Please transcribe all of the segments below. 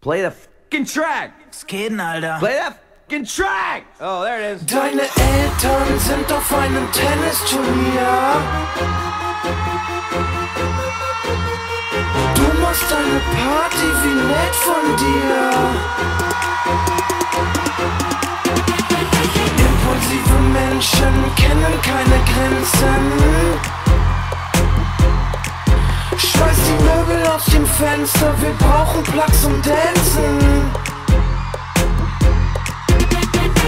Play the fucking track. Was geht denn, Alter? Play that fucking track. Oh, there it is. Deine Eltern sind auf einem Tennisturnier. Du machst eine Party, wie nett von dir. Impulsive Menschen kennen keine Grenzen. Schmeiß die Möbel aus dem Fenster, wir brauchen Platz zum Dancen.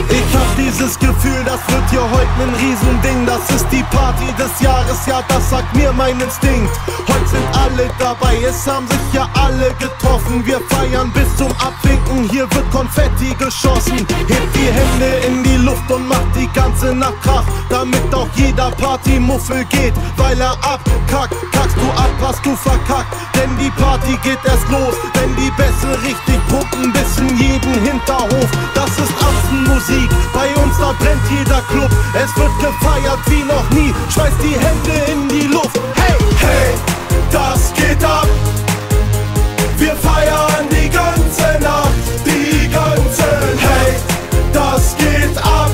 Ich hab dieses Gefühl, das wird hier heute nen Riesending. Das ist die Party des Jahres, ja, das sagt mir mein Instinkt. Heute sind alle dabei, es haben sich ja alle getroffen. Wir feiern bis zum Abwinken, hier wird Konfetti geschossen. Hebt die Hände in die Luft und macht die ganze Nacht Krach, damit auch jeder Partymuffel geht, weil er abkackt. Kackst du ab, hast du verkackt, denn die Party geht erst los, wenn die Bässe richtig pumpen bis in jeden Hinterhof. Das ist Achsenmusik, bei uns da brennt jeder Club. Es wird gefeiert wie noch nie, schmeiß die Hände in die Luft. Hey, hey, das geht ab. Wir feiern die ganze Nacht, die ganze Nacht. Hey, das geht ab.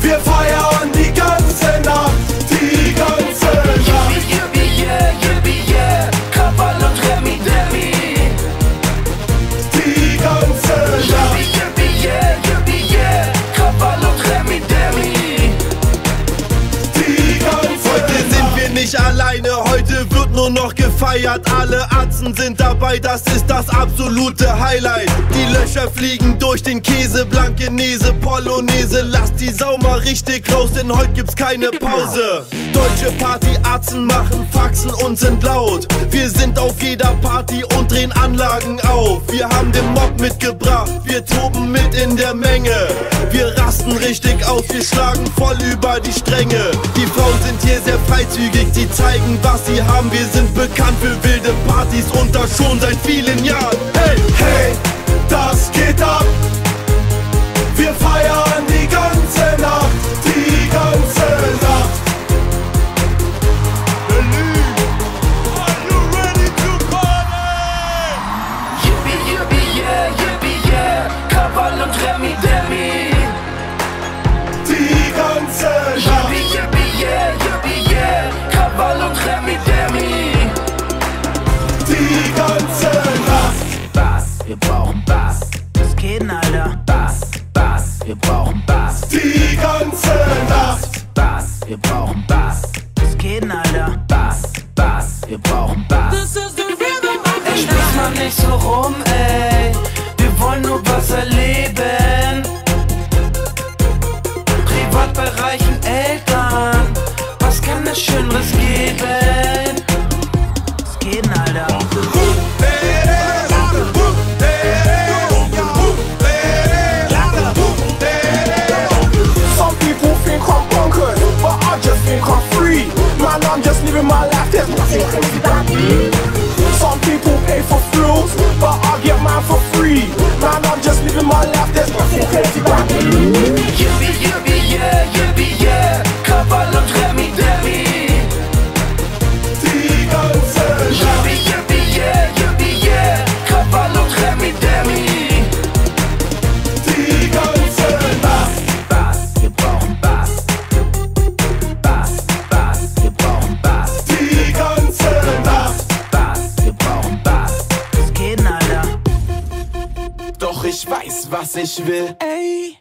Wir feiern die ganze Nacht, die ganze Nacht. Yippie, yeah, yippie, yeah, Krawall und Remi Demi. Die ganze Nacht. Yippie, yeah, yippie, yeah, Krawall und Remi Demi. Die ganze Heute sind wir nicht alleine, heute wird nur noch gefeiert. Alle Atzen sind dabei, das ist das absolute Highlight. Die Löcher fliegen durch den Käse, Blankenese, Polonaise. Lass die Sau mal richtig raus, denn heute gibt's keine Pause. Deutsche Partyatzen machen Faxen und sind laut. Wir sind auf jeder Party und drehen Anlagen auf. Wir haben den Mob mitgebracht, wir toben mit in der Menge. Wir rasten richtig aus, wir schlagen voll über die Stränge. Die Frauen sind hier sehr freizügig, sie zeigen, was sie haben. Wir sind bekannt für wilde Partys und das schon seit vielen Jahren. Hey, Hey, das geht ab. Wir feiern die ganze Nacht, die ganze Nacht. Yippie, yippie, yeah, yippie, yeah, Krawall und Remi Demi. Die ganze Nacht. Yippie, yippie, yeah, yippie, yeah, Krawall und Remi Demi. Die ganze Nacht. Bass, wir brauchen Bass. Was geht denn, Alter? Bass, Bass, wir brauchen Bass. Die ganze Nacht. Bass, wir brauchen Bass. Was geht denn, Alter? Bass, Bass, wir brauchen Bass. Ey, spieß mal nicht so rum, ey. Wir wollen nur was erleben. Privat bei reichen Eltern. Was kann es Schöneres geben? Was geht denn, Alter? Some people think I'm bonkers, but I just think I'm free. Man, I'm just living my life, there's nothing crazy about me. Some people pay for thrills, but I get mine for free. Man, I'm just living my life, there's nothing crazy about me. Yippie, yippie, yeah, yippie, yeah, Krawall und Remi Demi. Die ganze Nacht. Yippie, yippie, yeah, yippie, yeah, Krawall und Remi Demi. Die ganze Nacht. Bass, wir brauchen Bass. Bass, Bass, wir brauchen Bass. Die ganze Nacht. Bass, wir brauchen Bass. Was geht denn, Alter? Doch ich weiß, was ich will. Ey.